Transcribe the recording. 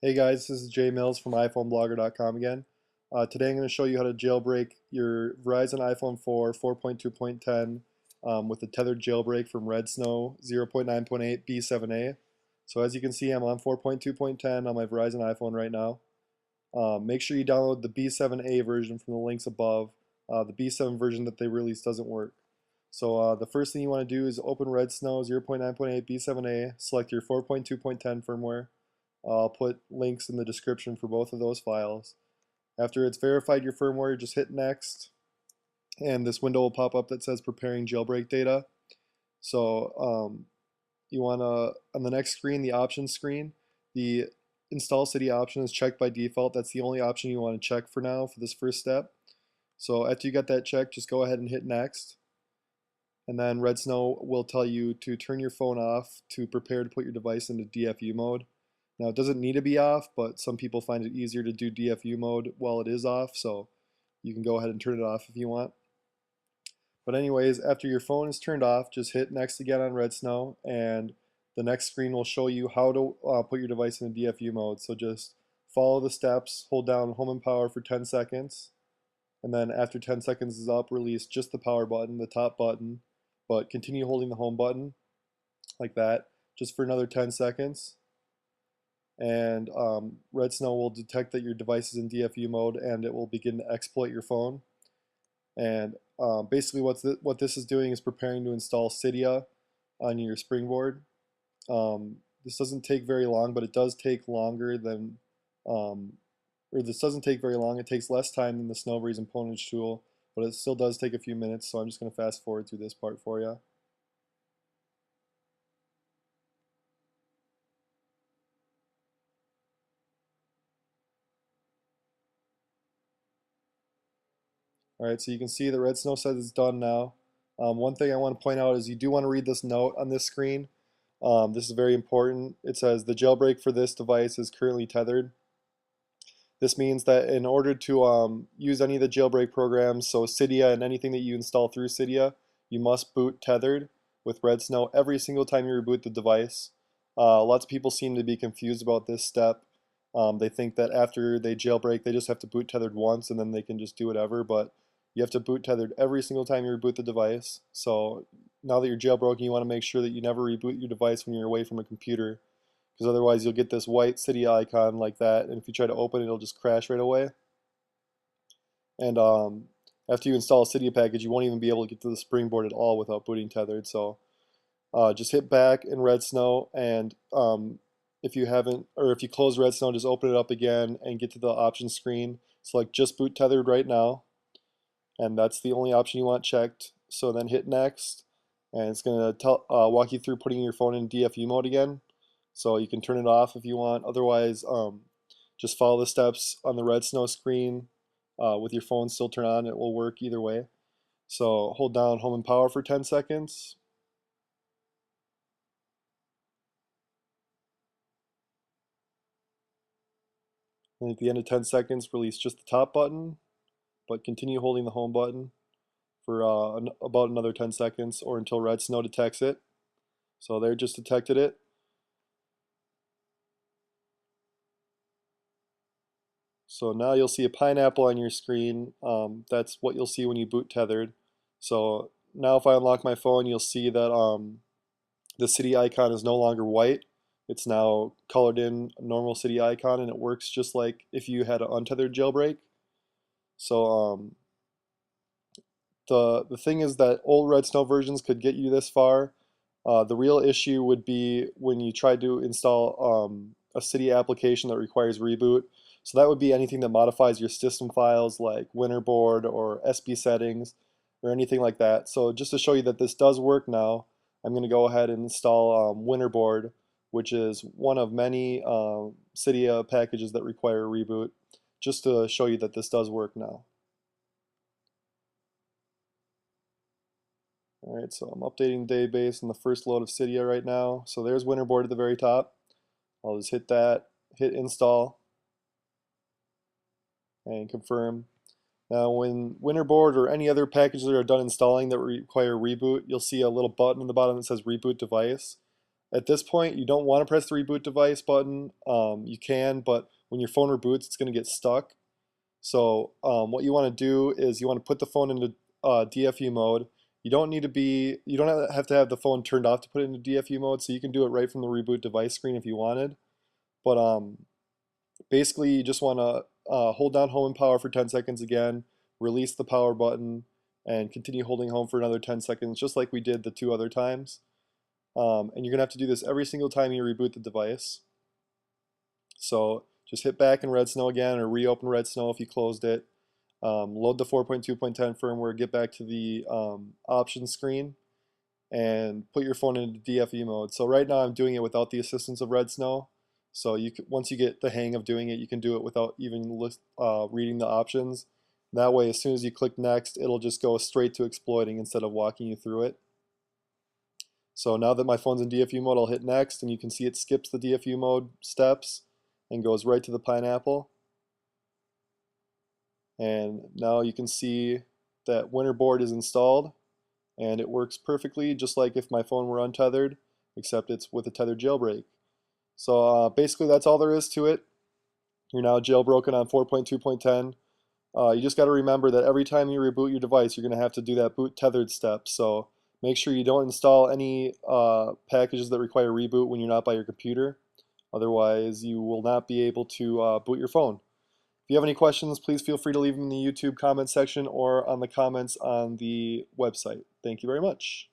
Hey guys, this is Jay Mills from iPhoneblogger.com again. Today I'm going to show you how to jailbreak your Verizon iPhone 4 4.2.10 with the Tethered jailbreak from Redsn0w 0.9.8 B7A. So as you can see, I'm on 4.2.10 on my Verizon iPhone right now. Make sure you download the B7A version from the links above. The B7 version that they released doesn't work. So the first thing you want to do is open Redsn0w 0.9.8 B7A, select your 4.2.10 firmware. I'll put links in the description for both of those files. After it's verified your firmware, just hit next, and this window will pop up that says preparing jailbreak data. So you want to, on the next screen, the options screen, the install city option is checked by default. That's the only option you want to check for now for this first step. So after you got that checked, just go ahead and hit next. And then Redsn0w will tell you to turn your phone off to prepare to put your device into DFU mode. Now it doesn't need to be off, but some people find it easier to do DFU mode while it is off, so you can go ahead and turn it off if you want. But anyways, after your phone is turned off, just hit next again on Redsn0w, and the next screen will show you how to put your device into DFU mode. So just follow the steps, hold down home and power for 10 seconds, and then after 10 seconds is up, release just the power button, the top button, but continue holding the home button like that, just for another 10 seconds. And Redsn0w will detect that your device is in DFU mode and it will begin to exploit your phone. And basically what this is doing is preparing to install Cydia on your springboard. This doesn't take very long, but it does take longer than, or this doesn't take very long. It takes less time than the Snowbreeze and Ponage tool, but it still does take a few minutes, so I'm just going to fast forward through this part for you. Alright, so you can see that Redsn0w says it's done now. One thing I want to point out is you do want to read this note on this screen. This is very important. It says the jailbreak for this device is currently tethered. This means that in order to use any of the jailbreak programs, so Cydia and anything that you install through Cydia, you must boot tethered with Redsn0w every single time you reboot the device. Lots of people seem to be confused about this step. They think that after they jailbreak, they just have to boot tethered once and then they can just do whatever, but you have to boot tethered every single time you reboot the device. So now that you're jailbroken, you want to make sure that you never reboot your device when you're away from a computer, because otherwise you'll get this white Cydia icon like that, and if you try to open it, it'll just crash right away. And after you install a Cydia package, you won't even be able to get to the springboard at all without booting tethered. So just hit back in Redsn0w, and if you haven't, or if you close Redsn0w, just open it up again and get to the options screen. Select just boot tethered right now, and that's the only option you want checked. So then hit next, and it's going to walk you through putting your phone in DFU mode again. So you can turn it off if you want. Otherwise, just follow the steps on the Redsn0w screen with your phone still turned on. It will work either way. So hold down home and power for 10 seconds. And at the end of 10 seconds, release just the top button, but continue holding the home button for about another 10 seconds or until Redsn0w detects it. So there, just detected it. So now you'll see a pineapple on your screen. That's what you'll see when you boot tethered. So now if I unlock my phone, you'll see that the Cydia icon is no longer white. It's now colored in a normal Cydia icon, and it works just like if you had an untethered jailbreak. So the thing is that old Redsn0w versions could get you this far. The real issue would be when you try to install a Cydia application that requires reboot. So that would be anything that modifies your system files like Winterboard or SB settings or anything like that. So just to show you that this does work now, I'm going to go ahead and install Winterboard, which is one of many Cydia packages that require a reboot, just to show you that this does work now. Alright, so I'm updating the database in the first load of Cydia right now. So there's Winterboard at the very top. I'll just hit that, hit install, and confirm. Now when Winterboard or any other packages that are done installing that require reboot, you'll see a little button in the bottom that says reboot device. At this point, you don't want to press the reboot device button. You can, but when your phone reboots, it's going to get stuck. So what you want to do is you want to put the phone into DFU mode. You don't have to have the phone turned off to put it into DFU mode, so you can do it right from the reboot device screen if you wanted. But basically, you just want to hold down home and power for 10 seconds again, release the power button, and continue holding home for another 10 seconds, just like we did the 2 other times. And you're going to have to do this every single time you reboot the device. So just hit back in Redsn0w again, or reopen Redsn0w if you closed it. Load the 4.2.10 firmware, get back to the options screen, and put your phone into DFU mode. So right now I'm doing it without the assistance of Redsn0w. So once you get the hang of doing it, you can do it without even reading the options. That way, as soon as you click next, it'll just go straight to exploiting instead of walking you through it. So now that my phone's in DFU mode, I'll hit next, and you can see it skips the DFU mode steps and goes right to the pineapple. And now you can see that Winterboard is installed, and it works perfectly just like if my phone were untethered, except it's with a tethered jailbreak. So basically that's all there is to it. You're now jailbroken on 4.2.10. You just got to remember that every time you reboot your device, you're going to have to do that boot tethered step. So make sure you don't install any packages that require reboot when you're not by your computer. Otherwise, you will not be able to boot your phone. If you have any questions, please feel free to leave them in the YouTube comment section or on the comments on the website. Thank you very much.